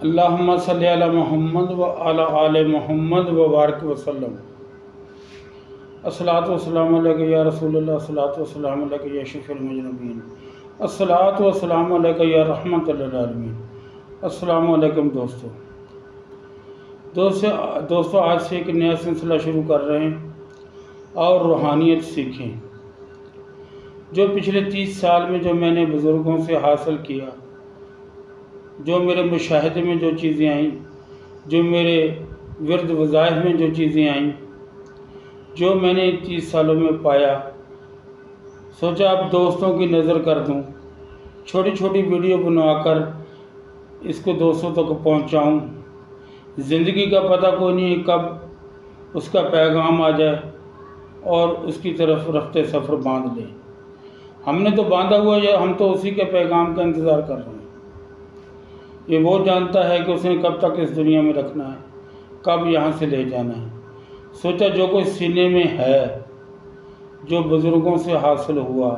اللہم صلی علی محمد و علی آل محمد و بارک وسلم۔ الصلاۃ والسلام علیکہ یا رسول اللہ، الصلاۃ والسلام علیکہ یا شفیع المذنبین، الصلاۃ والسلام علیکہ یا رحمت للعالمین۔ السلام علیکم دوستو، آج سے ایک نیا سلسلہ شروع کر رہے ہیں اور روحانیت سیکھیں۔ جو پچھلے 30 سال میں جو میں نے بزرگوں سے حاصل کیا، جو میرے مشاہدے میں جو چیزیں آئیں، جو میرے ورد وظائف میں جو چیزیں آئیں، جو میں نے 30 سالوں میں پایا، سوچا اب دوستوں کی نظر کر دوں، چھوٹی چھوٹی ویڈیو بنا کر اس کو دوستوں تک پہنچاؤں۔ زندگی کا پتہ کوئی نہیں کب اس کا پیغام آ جائے اور اس کی طرف رفتے سفر باندھ لے۔ ہم نے تو باندھا ہوا ہے، ہم تو اسی کے پیغام کا انتظار کر رہے ہیں۔ یہ وہ جانتا ہے کہ اس نے کب تک اس دنیا میں رکھنا ہے، کب یہاں سے لے جانا ہے۔ سوچا جو کوئی سینے میں ہے، جو بزرگوں سے حاصل ہوا،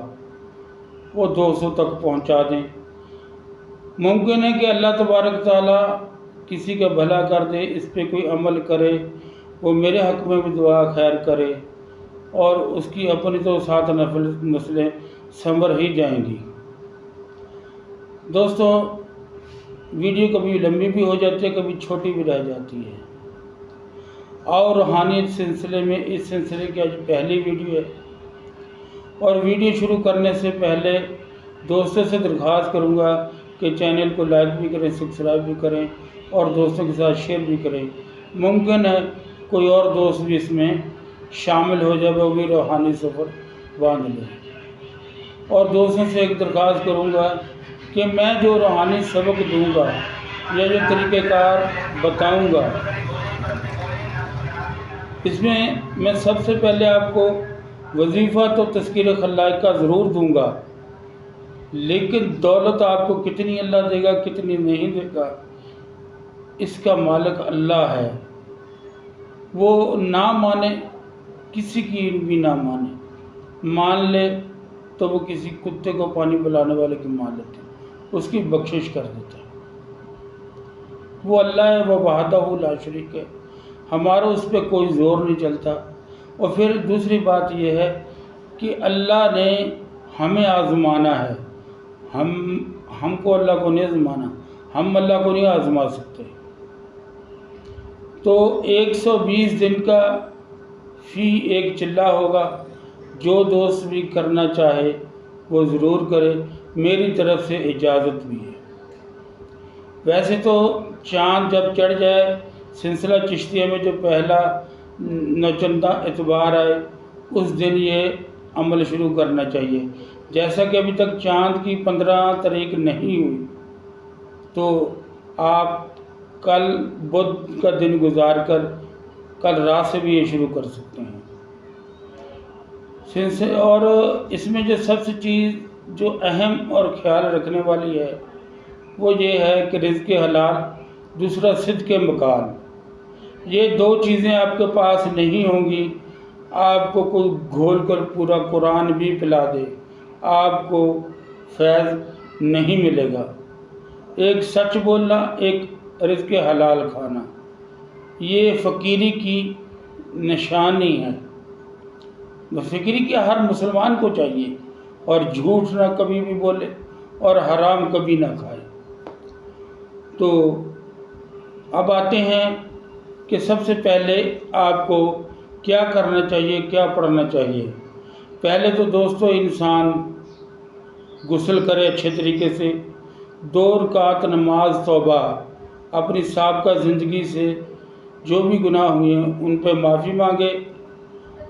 وہ دوستوں تک پہنچا دیں۔ ممکن ہے کہ اللہ تبارک تعالیٰ کسی کا بھلا کر دے، اس پہ کوئی عمل کرے، وہ میرے حق میں بھی دعا خیر کرے اور اس کی اپنی تو 7 نسلیں سنور ہی جائیں گی۔ دوستو، ویڈیو کبھی لمبی بھی ہو جاتی ہے، کبھی چھوٹی بھی رہ جاتی ہے، اور روحانیت سلسلے میں اس سلسلے کی آج پہلی ویڈیو ہے۔ اور ویڈیو شروع کرنے سے پہلے دوستوں سے درخواست کروں گا کہ چینل کو لائک بھی کریں، سبسکرائب بھی کریں اور دوستوں کے ساتھ شیئر بھی کریں۔ ممکن ہے کوئی اور دوست بھی اس میں شامل ہو جائے، وہ بھی روحانی سفر باندھ لے۔ اور دوستوں سے ایک درخواست کروں گا کہ میں جو روحانی سبق دوں گا یا جو طریقہ کار بتاؤں گا، اس میں سب سے پہلے آپ کو وظیفہ تو تذکیر خلائق کا ضرور دوں گا، لیکن دولت آپ کو کتنی اللہ دے گا کتنی نہیں دے گا، اس کا مالک اللہ ہے۔ وہ نہ مانے، کسی کی بھی نہ مانے، مان لے تو وہ کسی کتے کو پانی پلانے والے کی مان لیتے، اس کی بخشش کر دیتا ہے۔ وہ اللہ ہے، وہ وحدہ لا شریک ہے، ہمارا اس پہ کوئی زور نہیں چلتا۔ اور پھر دوسری بات یہ ہے کہ اللہ نے ہمیں آزمانا ہے، ہم کو اللہ کو نہیں آزمانا، ہم اللہ کو نہیں آزما سکتے۔ تو 120 دن کا فی ایک چلہ ہوگا، جو دوست بھی کرنا چاہے وہ ضرور کرے، میری طرف سے اجازت بھی ہے۔ ویسے تو چاند جب چڑھ جائے، سلسلہ چشتیہ میں جو پہلا نوچندہ اتوار آئے، اس دن یہ عمل شروع کرنا چاہیے۔ جیسا کہ ابھی تک چاند کی 15 تاریخ نہیں ہوئی، تو آپ کل بدھ کا دن گزار کر کل رات سے بھی یہ شروع کر سکتے ہیں۔ اور اس میں جو سب سے چیز جو اہم اور خیال رکھنے والی ہے، وہ یہ ہے کہ رزق حلال، دوسرا صدق مقال۔ یہ 2 چیزیں آپ کے پاس نہیں ہوں گی، آپ کو کوئی گھول کر پورا قرآن بھی پلا دے، آپ کو فیض نہیں ملے گا۔ ایک سچ بولنا، ایک رزق حلال کھانا، یہ فقیری کی نشانی ہے۔ فقیری کی ہر مسلمان کو چاہیے، اور جھوٹ نہ کبھی بھی بولے اور حرام کبھی نہ کھائے۔ تو اب آتے ہیں کہ سب سے پہلے آپ کو کیا کرنا چاہیے، کیا پڑھنا چاہیے۔ پہلے تو دوستو انسان غسل کرے اچھے طریقے سے، 2 رکعت نماز توبہ، اپنی سابقہ زندگی سے جو بھی گناہ ہوئے ہیں ان پہ معافی مانگے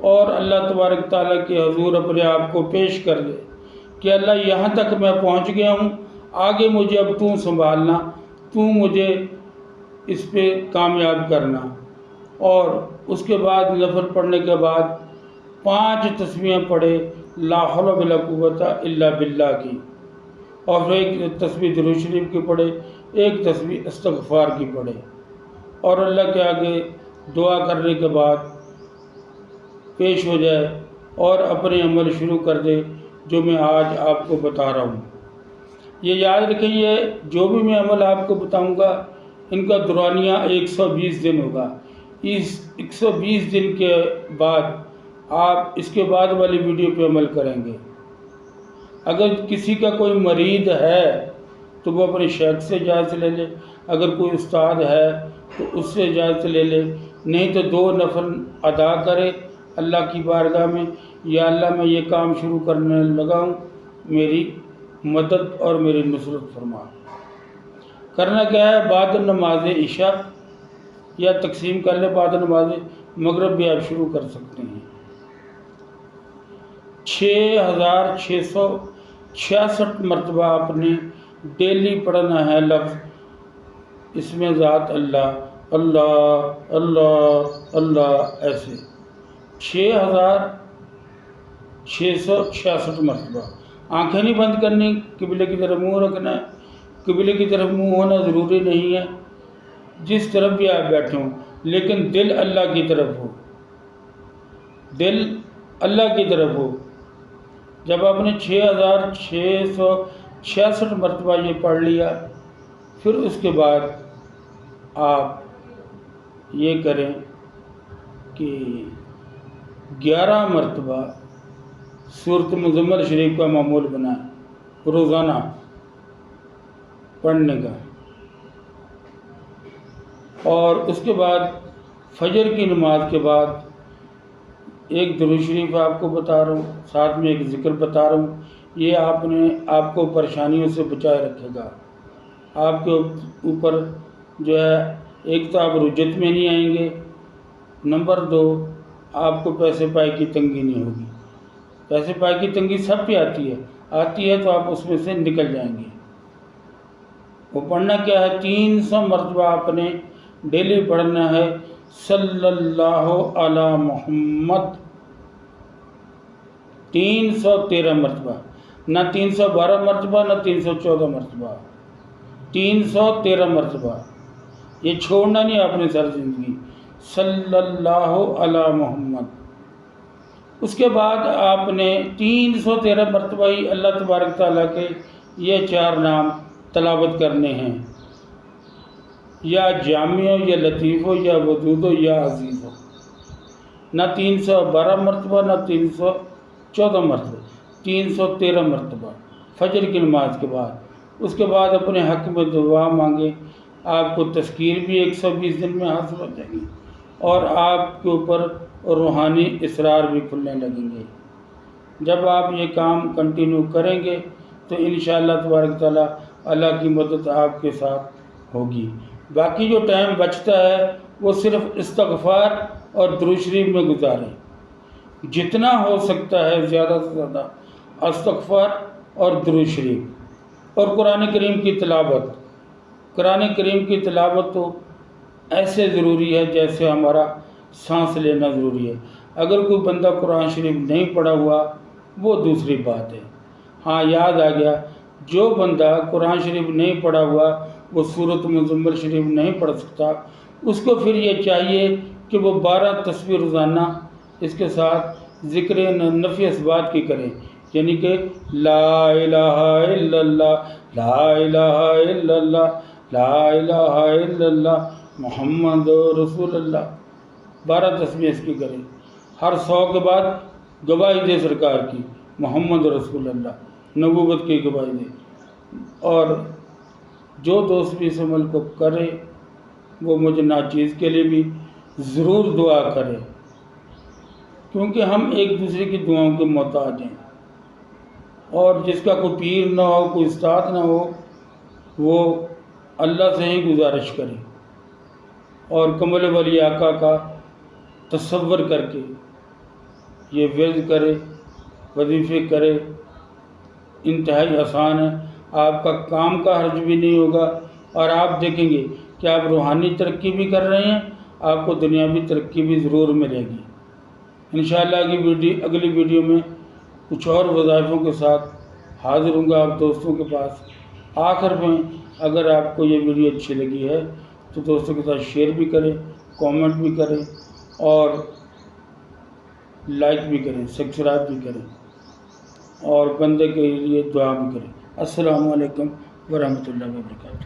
اور اللہ تبارک تعالیٰ کے حضور اپنے آپ کو پیش کر دے کہ اللہ یہاں تک میں پہنچ گیا ہوں، آگے مجھے اب تو سنبھالنا، تو مجھے اس پہ کامیاب کرنا۔ اور اس کے بعد نفل پڑھنے کے بعد 5 تسبیحیں پڑھے لا حول ولا قوت الا باللہ کی، اور پھر ایک تسبیح درود شریف کی پڑھے، ایک تسبیح استغفار کی پڑھے، اور اللہ کے آگے دعا کرنے کے بعد پیش ہو جائے اور اپنے عمل شروع کر دے جو میں آج آپ کو بتا رہا ہوں۔ یہ یاد رکھیں، یہ جو بھی میں عمل آپ کو بتاؤں گا، ان کا دورانیہ 120 دن ہوگا۔ اس 120 دن کے بعد آپ اس کے بعد والی ویڈیو پہ عمل کریں گے۔ اگر کسی کا کوئی مرید ہے تو وہ اپنے شیخ سے اجازت لے لے، اگر کوئی استاد ہے تو اس سے اجازت لے لے، نہیں تو 2 نفل ادا کرے اللہ کی بارگاہ میں، یا اللہ میں یہ کام شروع کرنے لگا ہوں، میری مدد اور میری نصرت فرما۔ کرنا کیا ہے، بعد نماز عشاء یا تقسیم کر لے، بعد نماز مغرب بھی آپ شروع کر سکتے ہیں۔ 6666 مرتبہ آپ نے ڈیلی پڑھنا ہے لفظ اس میں ذات اللہ، اللہ اللہ اللہ، ایسے 6666 مرتبہ۔ آنکھیں نہیں بند کرنی، قبلے کی طرف منہ رکھنا ہے۔ قبلے کی طرف منہ ہونا ضروری نہیں ہے، جس طرف بھی آپ بیٹھے ہوں، لیکن دل اللہ کی طرف ہو، دل اللہ کی طرف ہو۔ جب آپ نے 6666 مرتبہ یہ پڑھ لیا، پھر اس کے بعد آپ یہ کریں کہ 11 مرتبہ سورۃ مزمل شریف کا معمول بنائیں روزانہ پڑھنے کا، اور اس کے بعد فجر کی نماز کے بعد ایک درود شریف آپ کو بتا رہا ہوں، ساتھ میں ایک ذکر بتا رہا ہوں، یہ آپ کو پریشانیوں سے بچائے رکھے گا۔ آپ کے اوپر جو ہے، ایک تو آپ رجت میں نہیں آئیں گے، نمبر 2 آپ کو پیسے پائے کی تنگی نہیں ہوگی۔ پیسے پائے کی تنگی سب پہ آتی ہے تو آپ اس میں سے نکل جائیں گے۔ وہ پڑھنا کیا ہے، 300 مرتبہ آپ نے ڈیلی پڑھنا ہے صلی اللہ علی محمد، 313 مرتبہ، نہ 312 مرتبہ نہ 314 مرتبہ، 313 مرتبہ۔ یہ چھوڑنا نہیں آپ نے ساری زندگی، صلی اللہ علی محمد۔ اس کے بعد آپ نے 313 مرتبہ ہی اللہ تبارک تعالیٰ کے یہ 4 نام تلاوت کرنے ہیں، یا جامع ہو، یا لطیف ہو، یا ودود ہو، یا عزیز ہو۔ نہ 312 مرتبہ نہ 314 مرتبہ، 313 مرتبہ فجر کی نماز کے بعد۔ اس کے بعد اپنے حق میں دعا مانگے، آپ کو تذکیر بھی 120 دن میں حاصل ہو جائے گی، اور آپ کے اوپر روحانی اسرار بھی کھلنے لگیں گے۔ جب آپ یہ کام کنٹینیو کریں گے تو انشاءاللہ تبارک تعالیٰ اللہ کی مدد آپ کے ساتھ ہوگی۔ باقی جو ٹائم بچتا ہے وہ صرف استغفار اور درود شریف میں گزاریں، جتنا ہو سکتا ہے زیادہ سے زیادہ استغفار اور درود شریف، اور قرآن کریم کی تلاوت۔ قرآن کریم کی تلاوت تو ایسے ضروری ہے جیسے ہمارا سانس لینا ضروری ہے۔ اگر کوئی بندہ قرآن شریف نہیں پڑھا ہوا وہ دوسری بات ہے۔ ہاں، یاد آ گیا، جو بندہ قرآن شریف نہیں پڑھا ہوا وہ سورۃ مزمل شریف نہیں پڑھ سکتا، اس کو پھر یہ چاہیے کہ وہ 12 تسبیح روزانہ اس کے ساتھ ذکر نفی اثبات کی کریں، یعنی کہ لا الہ الا اللہ، لا الہ الا اللہ، لا الہ الا اللہ محمد رسول اللہ، 12 تسبیح اس کی کریں۔ ہر 100 کے بعد گواہی دے سرکار کی، محمد رسول اللہ، نبوت کی گواہی دے۔ اور جو دوست بھی اس عمل کو کرے وہ مجھے ناچیز کے لیے بھی ضرور دعا کرے، کیونکہ ہم ایک دوسرے کی دعاؤں کے محتاج ہیں، اور جس کا کوئی پیر نہ ہو، کوئی استاد نہ ہو، وہ اللہ سے ہی گزارش کرے، اور کمل ولی آقا کا تصور کر کے یہ ورد کرے، وظیفے کرے۔ انتہائی آسان ہے، آپ کا کام کا حرج بھی نہیں ہوگا، اور آپ دیکھیں گے کہ آپ روحانی ترقی بھی کر رہے ہیں، آپ کو دنیاوی ترقی بھی ضرور ملے گی۔ انشاءاللہ اگلی ویڈیو میں کچھ اور وظائفوں کے ساتھ حاضر ہوں گا آپ دوستوں کے پاس۔ آخر میں اگر آپ کو یہ ویڈیو اچھی لگی ہے تو دوستوں کے ساتھ شیئر بھی کریں، کامنٹ بھی کریں، اور لائک بھی کریں، سبسکرائب بھی کریں، اور بندے کے لیے دعا بھی کریں۔ السلام علیکم ورحمۃ اللہ وبرکاتہ۔